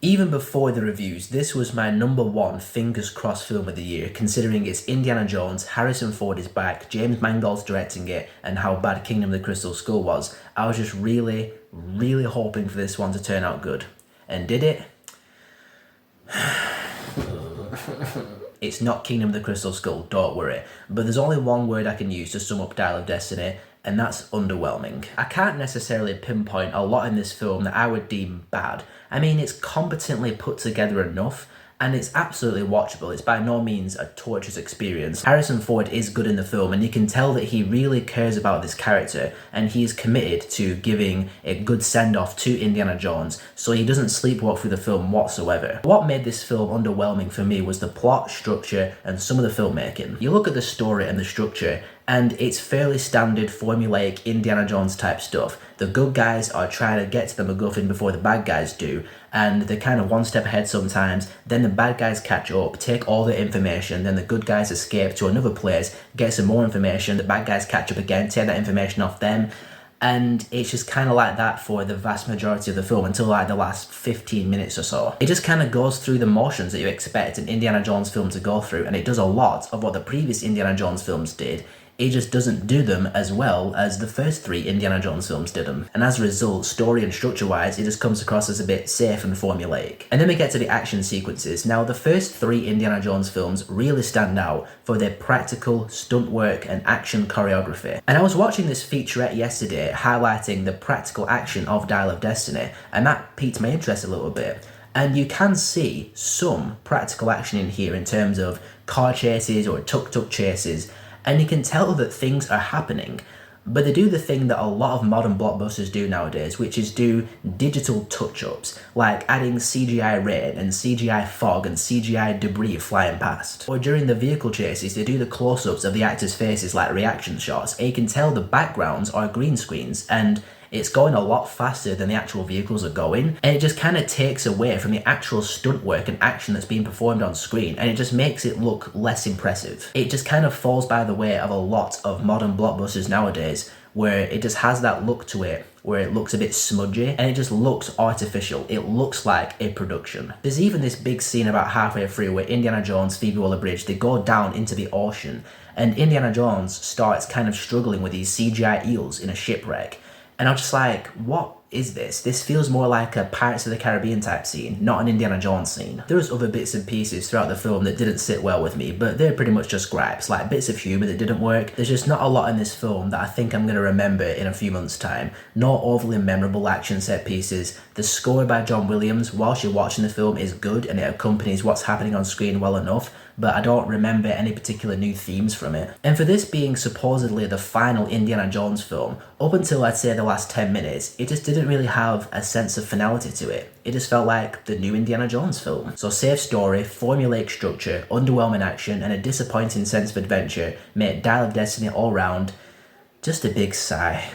Even before the reviews, this was my number one fingers crossed film of the year, considering it's Indiana Jones, Harrison Ford is back, James Mangold's directing it, and how bad Kingdom of the Crystal Skull was. I was just really hoping for this one to turn out good. And did it? It's not Kingdom of the Crystal Skull, don't worry. But there's only one word I can use to sum up Dial of Destiny, and that's underwhelming. I can't necessarily pinpoint a lot in this film that I would deem bad. I mean, it's competently put together enough, and it's absolutely watchable. It's by no means a torturous experience. Harrison Ford is good in the film, and you can tell that he really cares about this character, and he is committed to giving a good send-off to Indiana Jones, so he doesn't sleepwalk through the film whatsoever. What made this film underwhelming for me was the plot, structure, and some of the filmmaking. You look at the story and the structure, and it's fairly standard, formulaic Indiana Jones type stuff. The good guys are trying to get to the MacGuffin before the bad guys do, and they're kind of one step ahead sometimes. Then the bad guys catch up, take all the information, then the good guys escape to another place, get some more information, the bad guys catch up again, take that information off them, and it's just kind of like that for the vast majority of the film until like the last 15 minutes or so. It just kind of goes through the motions that you expect an Indiana Jones film to go through, and it does a lot of what the previous Indiana Jones films did. It just doesn't do them as well as the first three Indiana Jones films did them. And as a result, story and structure-wise, it just comes across as a bit safe and formulaic. And then we get to the action sequences. Now, the first three Indiana Jones films really stand out for their practical stunt work and action choreography. And I was watching this featurette yesterday highlighting the practical action of Dial of Destiny, and that piqued my interest a little bit. And you can see some practical action in here in terms of car chases or tuk-tuk chases, and you can tell that things are happening, but they do the thing that a lot of modern blockbusters do nowadays, which is do digital touch-ups, like adding CGI rain and CGI fog and CGI debris flying past. Or during the vehicle chases, they do the close-ups of the actors' faces like reaction shots, and you can tell the backgrounds are green screens, and it's going a lot faster than the actual vehicles are going, and it just kind of takes away from the actual stunt work and action that's being performed on screen, and it just makes it look less impressive. It just kind of falls by the way of a lot of modern blockbusters nowadays, where it just has that look to it, where it looks a bit smudgy, and it just looks artificial. It looks like a production. There's even this big scene about halfway through where Indiana Jones, Phoebe Waller-Bridge, they go down into the ocean, and Indiana Jones starts kind of struggling with these CGI eels in a shipwreck. And I'm just like, what is this? This feels more like a Pirates of the Caribbean type scene, not an Indiana Jones scene. There was other bits and pieces throughout the film that didn't sit well with me, but they're pretty much just gripes, like bits of humour that didn't work. There's just not a lot in this film that I think I'm going to remember in a few months' time. No overly memorable action set pieces. The score by John Williams, whilst you're watching the film, is good and it accompanies what's happening on screen well enough, but I don't remember any particular new themes from it. And for this being supposedly the final Indiana Jones film, up until I'd say the last 10 minutes, it just didn't really have a sense of finality to it. It just felt like the new Indiana Jones film. So safe story, formulaic structure, underwhelming action, and a disappointing sense of adventure made Dial of Destiny all round just a big sigh.